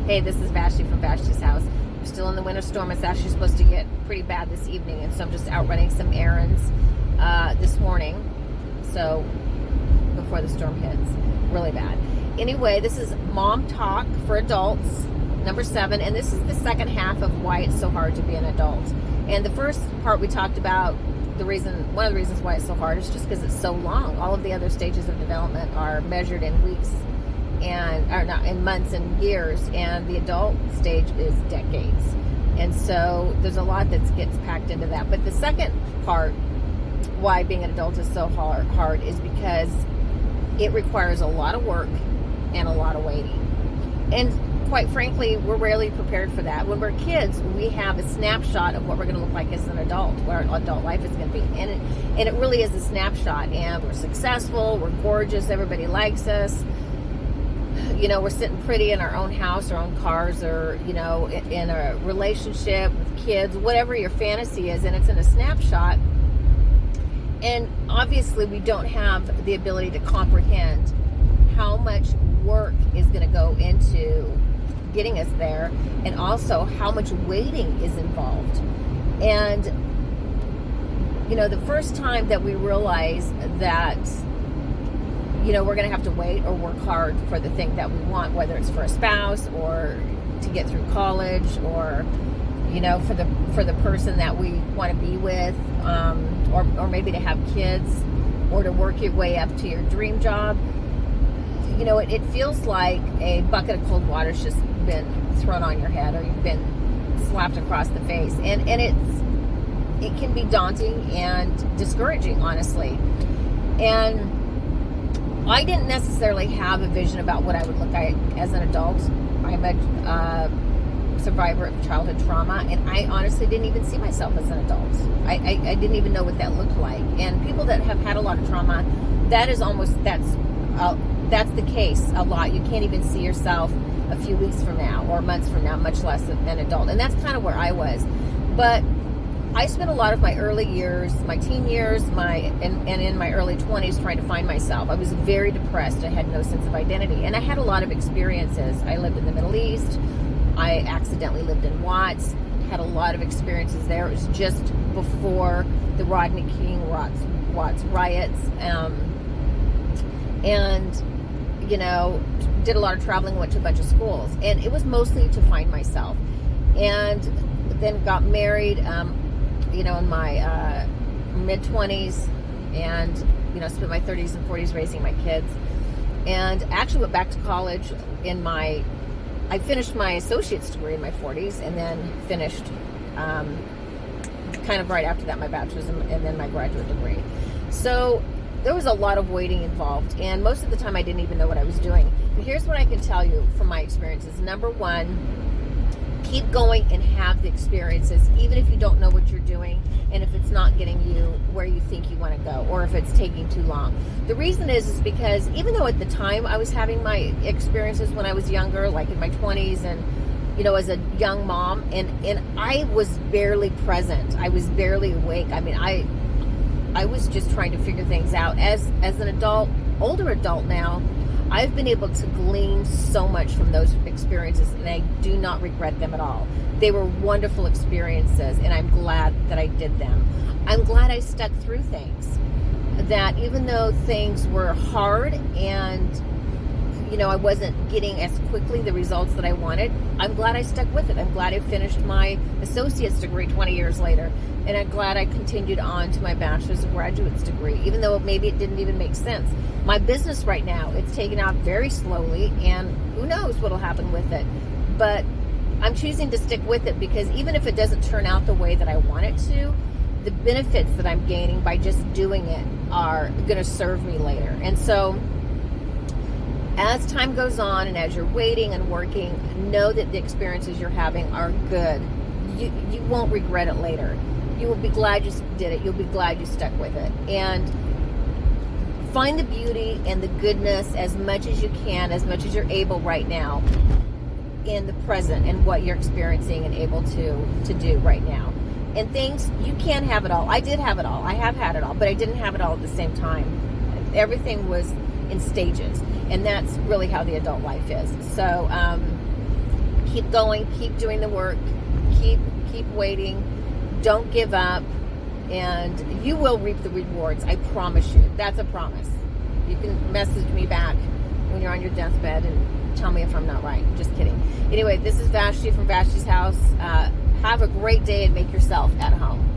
Hey, this is Vashti from Vashti's house. We're still in the winter storm. It's actually supposed to get pretty bad this evening, and so I'm just out running some errands this morning. So before the storm hits, really bad. Anyway, this is Mom Talk for Adults, number 7, and this is the second half of why it's so hard to be an adult. And the first part we talked about one of the reasons why it's so hard is just because it's so long. All of the other stages of development are measured in weeks and are not in months and years, and the adult stage is decades. And so there's a lot that gets packed into that. But the second part, why being an adult is so hard is because it requires a lot of work and a lot of waiting. And quite frankly, we're rarely prepared for that. When we're kids, we have a snapshot of what we're going to look like as an adult, what our adult life is going to be. And it really is a snapshot. And we're successful, we're gorgeous, everybody likes us. You know, we're sitting pretty in our own house, our own cars, or, you know, in a relationship with kids, whatever your fantasy is, and it's in a snapshot. And obviously we don't have the ability to comprehend how much work is going to go into getting us there, and also how much waiting is involved. And, you know, the first time that we realize that, you know, we're going to have to wait or work hard for the thing that we want, whether it's for a spouse or to get through college, or, you know, for the person that we want to be with, or maybe to have kids, or to work your way up to your dream job. You know, it feels like a bucket of cold water's just been thrown on your head, or you've been slapped across the face, and it can be daunting and discouraging, honestly. And I didn't necessarily have a vision about what I would look like as an adult. I'm a survivor of childhood trauma, and I honestly didn't even see myself as an adult. I didn't even know what that looked like. And people that have had a lot of trauma, that's the case a lot. You can't even see yourself a few weeks from now or months from now, much less an adult. And that's kind of where I was. But I spent a lot of my early years, my teen years, and in my early 20s trying to find myself. I was very depressed. I had no sense of identity. And I had a lot of experiences. I lived in the Middle East. I accidentally lived in Watts. Had a lot of experiences there. It was just before the Rodney King Watts riots. And, you know, did a lot of traveling, went to a bunch of schools. And it was mostly to find myself. And then got married, you know, in my mid-20s, and, you know, spent my 30s and 40s raising my kids, and actually went back to college I finished my associate's degree in my 40s, and then finished kind of right after that my bachelor's and then my graduate degree. So there was a lot of waiting involved, and most of the time I didn't even know what I was doing. But here's what I can tell you from my experiences. Number one, keep going and have the experiences, even if you don't know what you're doing, and if it's not getting you where you think you want to go, or if it's taking too long. The reason is because even though at the time I was having my experiences when I was younger, like in my 20s, and, you know, as a young mom, and I was barely present. I was barely awake. I mean, I was just trying to figure things out. As an adult, older adult now, I've been able to glean so much from those experiences, and I do not regret them at all. They were wonderful experiences, and I'm glad that I did them. I'm glad I stuck through things. That even though things were hard and, you know, I wasn't getting as quickly the results that I wanted, I'm glad I stuck with it. I'm glad I finished my associate's degree 20 years later. And I'm glad I continued on to my bachelor's and graduate's degree, even though maybe it didn't even make sense. My business right now, it's taken out very slowly, and who knows what'll happen with it. But I'm choosing to stick with it, because even if it doesn't turn out the way that I want it to, the benefits that I'm gaining by just doing it are going to serve me later. And so as time goes on, and as you're waiting and working, know that the experiences you're having are good. You won't regret it later. You will be glad you did it. You'll be glad you stuck with it. And find the beauty and the goodness as much as you can, as much as you're able right now, in the present and what you're experiencing and able to do right now. And things, you can't have it all. I did have it all. I have had it all, but I didn't have it all at the same time. Everything was in stages, and that's really how the adult life is. So Keep going, keep doing the work, keep waiting, don't give up, and you will reap the rewards. I promise you. That's a promise. You can message me back when you're on your deathbed and tell me if I'm not right. Just kidding. Anyway, this is Vashti from Vashti's House. Have a great day and make yourself at home.